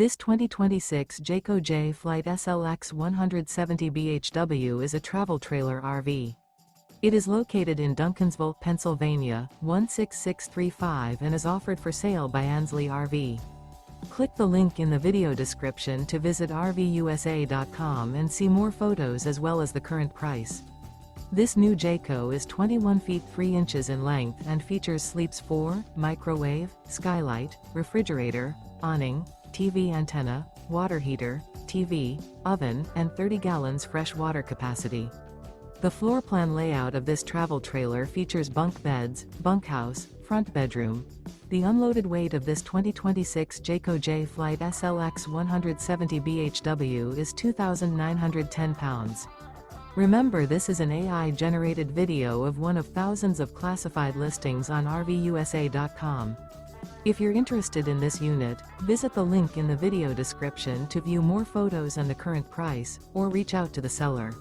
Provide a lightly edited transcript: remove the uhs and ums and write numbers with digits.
This 2026 Jayco Jay Flight SLX 170 bhw is a travel trailer RV. It is located in Duncansville, Pennsylvania, 16635 and is offered for sale by Ansley RV. Click the link in the video description to visit RVUSA.com and see more photos as well as the current price. This new Jayco is 21 feet 3 inches in length and features sleeps 4, microwave, skylight, refrigerator, awning, TV antenna, water heater, TV, oven, and 30 gallons fresh water capacity. The floor plan layout of this travel trailer features bunk beds, bunkhouse, front bedroom. The unloaded weight of this 2026 Jayco Jay Flight SLX 170 bhw is 2,910 pounds. Remember, this is an AI-generated video of one of thousands of classified listings on RVUSA.com. If you're interested in this unit, visit the link in the video description to view more photos and the current price, or reach out to the seller.